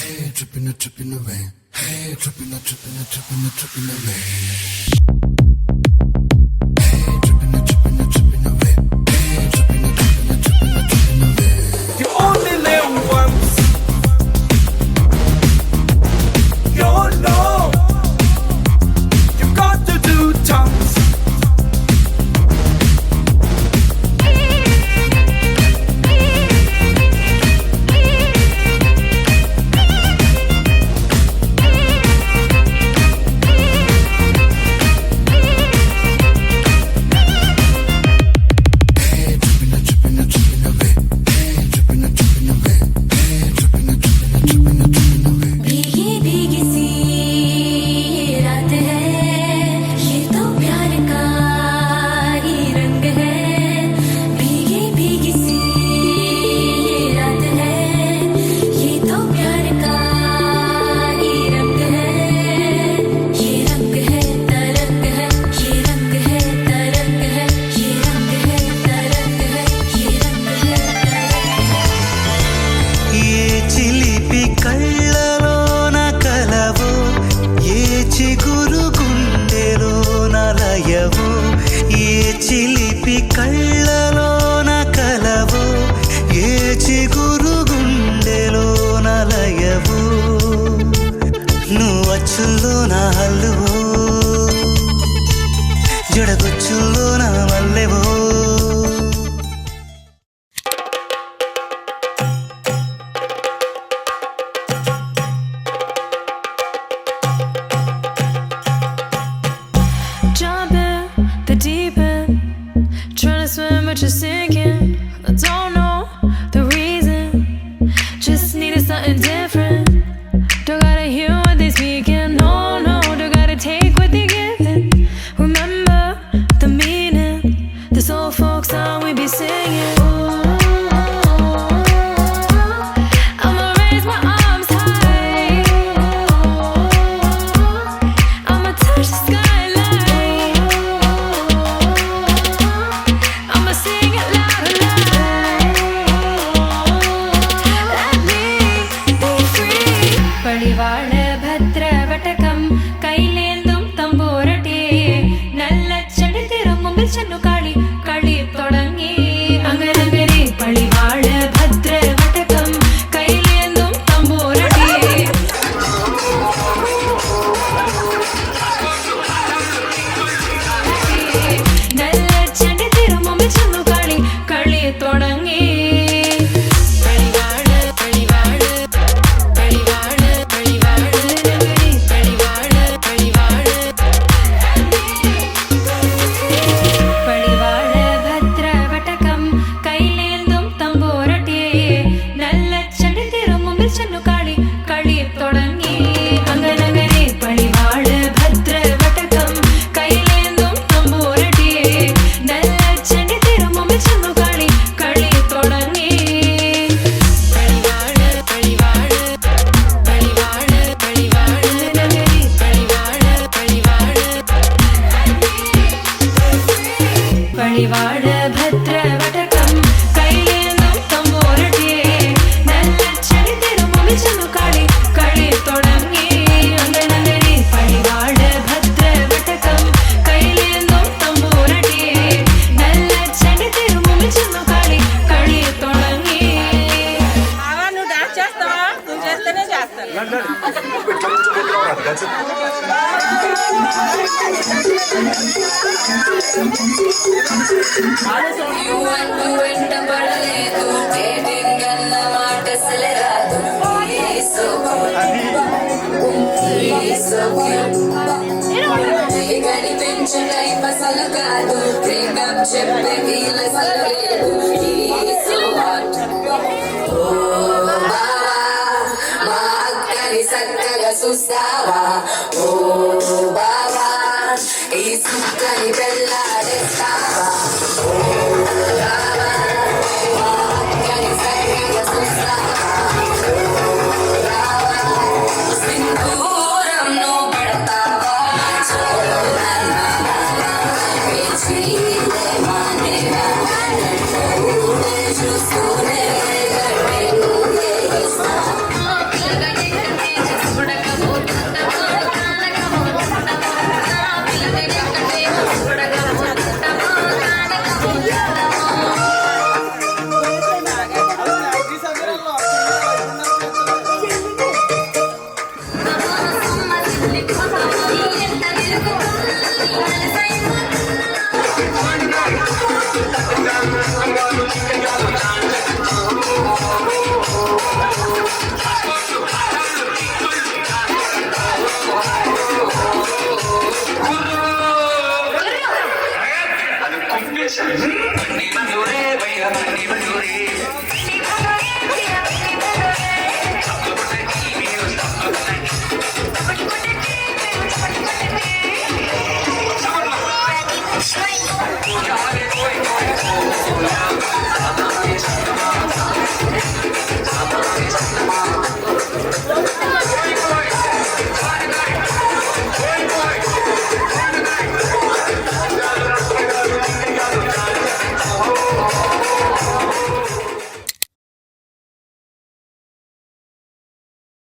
Hey, tripping away. Hey, tripping away. Hey, tripping away. Hey, tripping away. You only live once. You know you've got to do tons. చిలిపి కళ్ళలోన కలవు ఏ చిగురు గుండెలోన లయవు నువ్వు అచ్చుల్లో నా హల్లువో జడగొచ్చుల్లో నా మల్లెవో But you're sinking. I don't know the reason. Just needed something different. Don't gotta hear what they speaking. No, don't gotta take what they giving. Remember the meaning. This old folk song we be singing. I'ma raise my arms high. I'ma touch the skyline. I'ma sing it loud and loud. Let me be free. Padivaal bhadra vatakam kailendum tamborate nalla chadithirum mumbil channu kali thodangi angarangare padivaal bhadra vatakam kailendum tamborate nalla chadithirum mumbil channu kali thodangi పడివాడ భద్ర వటకం కైలేందుం తంబోరటే నల్ల చడితిరు ముమిచను కళి తొడంగి అంగనంగరి పడివాడ భద్ర వటకం కైలేందుం తంబోరటే నల్ల చడితిరు ముమిచను కళి తొడంగి అవా నువ్వు dance చేస్తావా నువ్వు చేస్తేనే చేస్తాను చక్కగా చూస్తావా ఓ బావా ఈ సుక్కని పెళ్ళాడేస్తావా ఓ బావా మా అక్కని చక్కగా చూస్తావా ఓ బావా సింధూరం నువ్వు పడతావా చూస్తూనే Bye.